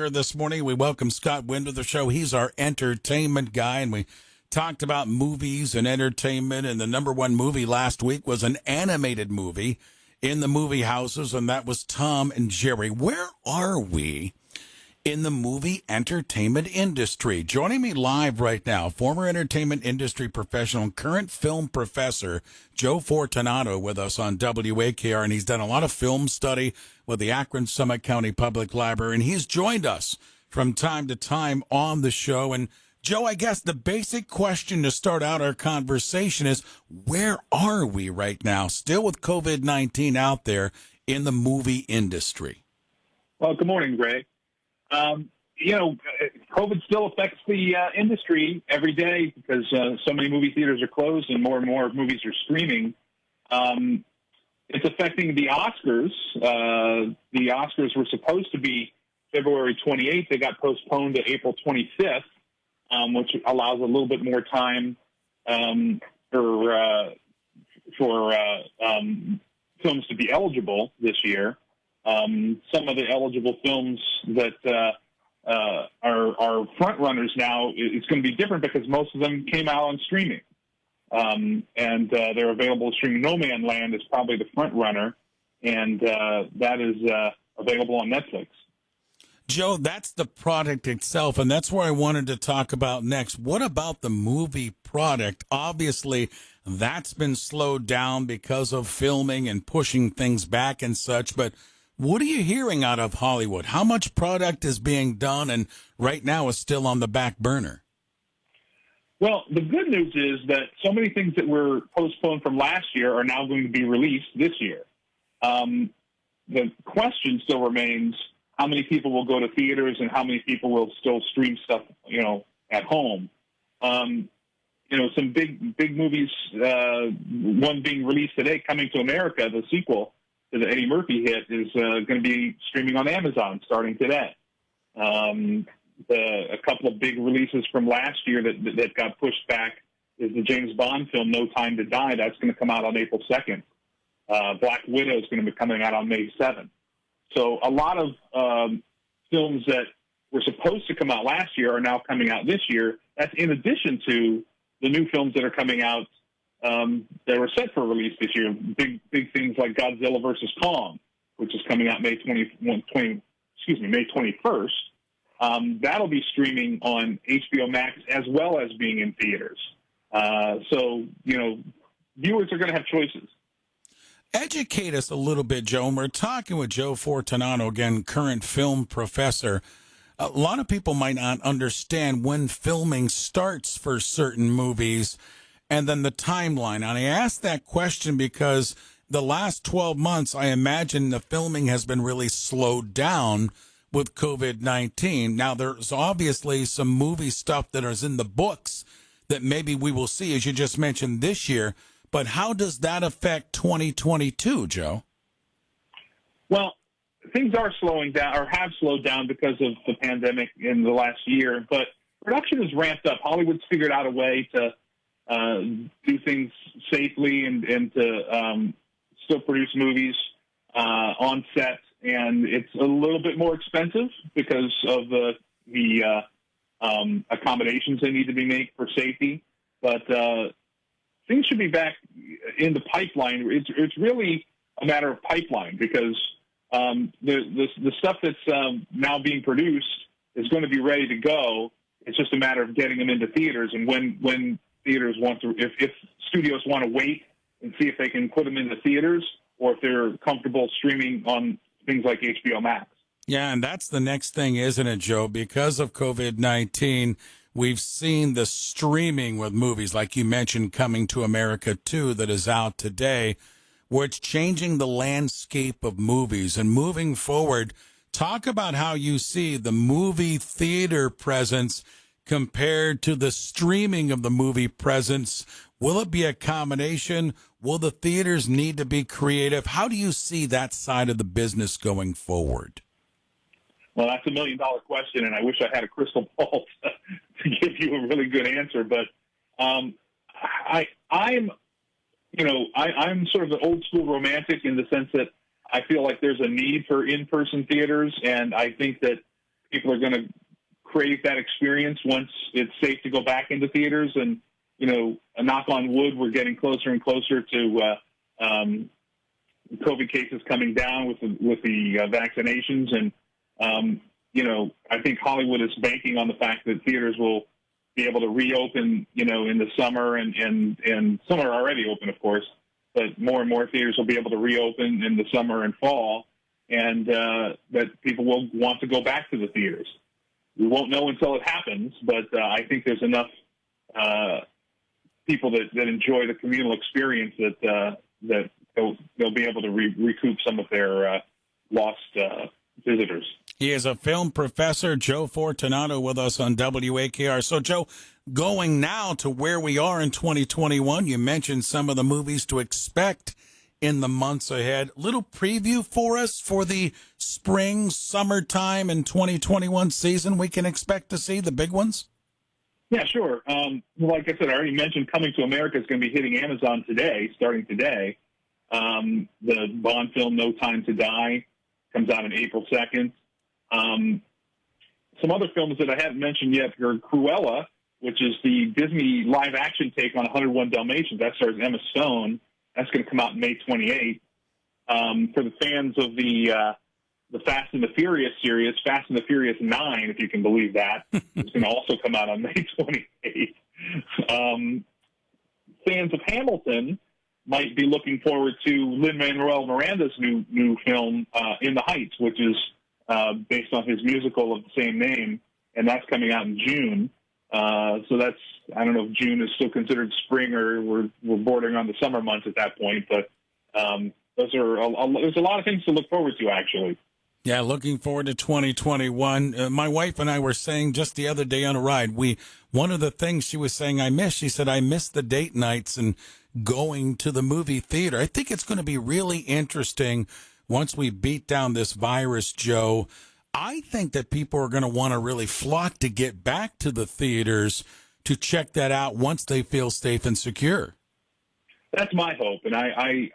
here this morning. We welcome Scott Wynn to the show. He's our entertainment guy, and we talked about movies and entertainment. And the number one movie last week was an animated movie in the movie houses, and that was Tom and Jerry. Where are we in the movie entertainment industry? Joining me live right now, former entertainment industry professional and current film professor Joe Fortunato with us on WAKR, and he's done a lot of film study with the Akron Summit County Public Library, and he's joined us from time to time on the show. And Joe, I guess the basic question to start out our conversation is, where are we right now, still with COVID-19 out there in the movie industry? Well, good morning, Greg. COVID still affects the industry every day because so many movie theaters are closed and more movies are streaming. It's affecting the Oscars. The Oscars were supposed to be February 28th. They got postponed to April 25th, which allows a little bit more time for films to be eligible this year. Some of the eligible films that are front runners now, it's going to be different because most of them came out on streaming. And they're available streaming. No Man Land is probably the front runner, and that is available on Netflix. Joe, that's the product itself, and that's where I wanted to talk about next. What about the movie product? Obviously, that's been slowed down because of filming and pushing things back and such, but what are you hearing out of Hollywood? How much product is being done and right now is still on the back burner? Well, the good news is that so many things that were postponed from last year are now going to be released this year. The question still remains, how many people will go to theaters and how many people will still stream stuff, at home? Some big movies, one being released today, Coming to America, the sequel to the Eddie Murphy hit, is going to be streaming on Amazon starting today. A couple of big releases from last year that got pushed back is the James Bond film, No Time to Die. That's going to come out on April 2nd. Black Widow is going to be coming out on May 7th. So a lot of films that were supposed to come out last year are now coming out this year. That's in addition to the new films that are coming out that were set for release this year. Big things like Godzilla vs. Kong, which is coming out May 21st. That'll be streaming on HBO Max as well as being in theaters. So viewers are going to have choices. Educate us a little bit, Joe. And we're talking with Joe Fortunato, again, current film professor. A lot of people might not understand when filming starts for certain movies and then the timeline. And I ask that question because the last 12 months, I imagine the filming has been really slowed down with COVID-19. Now, there's obviously some movie stuff that is in the books that maybe we will see, as you just mentioned, this year. But how does that affect 2022, Joe? Well, things are slowing down or have slowed down because of the pandemic in the last year. But production has ramped up. Hollywood's figured out a way to do things safely and to still produce movies on set. And it's a little bit more expensive because of the accommodations that need to be made for safety. But things should be back in the pipeline. It's really a matter of pipeline because the stuff that's now being produced is going to be ready to go. It's just a matter of getting them into theaters. And when theaters want to, if studios want to wait and see if they can put them into theaters or if they're comfortable streaming on things like HBO Max. Yeah, and that's the next thing, isn't it, Joe? Because of COVID-19, we've seen the streaming with movies, like you mentioned, Coming to America 2, that is out today, where it's changing the landscape of movies. And moving forward, talk about how you see the movie theater presence compared to the streaming of the movie presence. Will it be a combination? Will the theaters need to be creative? How do you see that side of the business going forward? Well, that's $1 million question, and I wish I had a crystal ball to give you a really good answer. But I'm sort of an old school romantic in the sense that I feel like there's a need for in-person theaters, and I think that people are going to crave that experience once it's safe to go back into theaters. And, you know, a knock on wood, we're getting closer and closer to COVID cases coming down with the vaccinations. And, you know, I think Hollywood is banking on the fact that theaters will be able to reopen, you know, in the summer, and some are already open, of course, but more and more theaters will be able to reopen in the summer and fall, and that people will want to go back to the theaters. We won't know until it happens, but I think there's enough people that enjoy the communal experience that they'll be able to recoup some of their lost visitors. He is a film professor, Joe Fortunato, with us on WAKR. So, Joe, going now to where we are in 2021, you mentioned some of the movies to expect in the months ahead. Little preview for us for the spring, summertime, and 2021 season we can expect to see, the big ones? Yeah, sure. Like I said, I already mentioned Coming to America is going to be hitting Amazon today, starting today. The Bond film, No Time to Die, comes out on April 2nd. Some other films that I haven't mentioned yet are Cruella, which is the Disney live-action take on 101 Dalmatians. That stars Emma Stone. That's going to come out May 28th. For the fans of the Fast and the Furious series, Fast and the Furious 9, if you can believe that, is going to also come out on May 28th. Fans of Hamilton might be looking forward to Lin-Manuel Miranda's new film, In the Heights, which is based on his musical of the same name, and that's coming out in June. So that's, I don't know if June is still considered spring or we're bordering on the summer months at that point, but there's a lot of things to look forward to, actually. Yeah, looking forward to 2021. My wife and I were saying just the other day on a ride, one of the things she was saying she said, I miss the date nights and going to the movie theater. I think it's going to be really interesting once we beat down this virus, Joe. I think that people are going to want to really flock to get back to the theaters to check that out once they feel safe and secure. That's my hope, and like I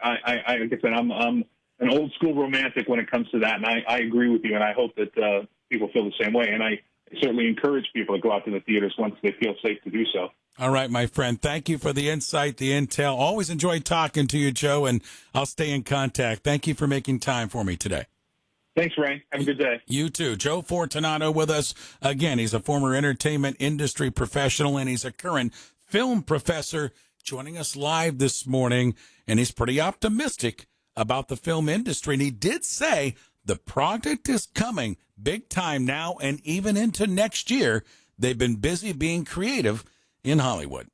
said, I'm an old school romantic when it comes to that, and I agree with you, and I hope that people feel the same way, and I certainly encourage people to go out to the theaters once they feel safe to do so. All right, my friend. Thank you for the insight, the intel. Always enjoyed talking to you, Joe, and I'll stay in contact. Thank you for making time for me today. Thanks, Ray. Have a good day. You too. Joe Fortunato with us. Again, he's a former entertainment industry professional, and he's a current film professor joining us live this morning, and he's pretty optimistic about the film industry. And he did say the product is coming big time now and even into next year. They've been busy being creative in Hollywood.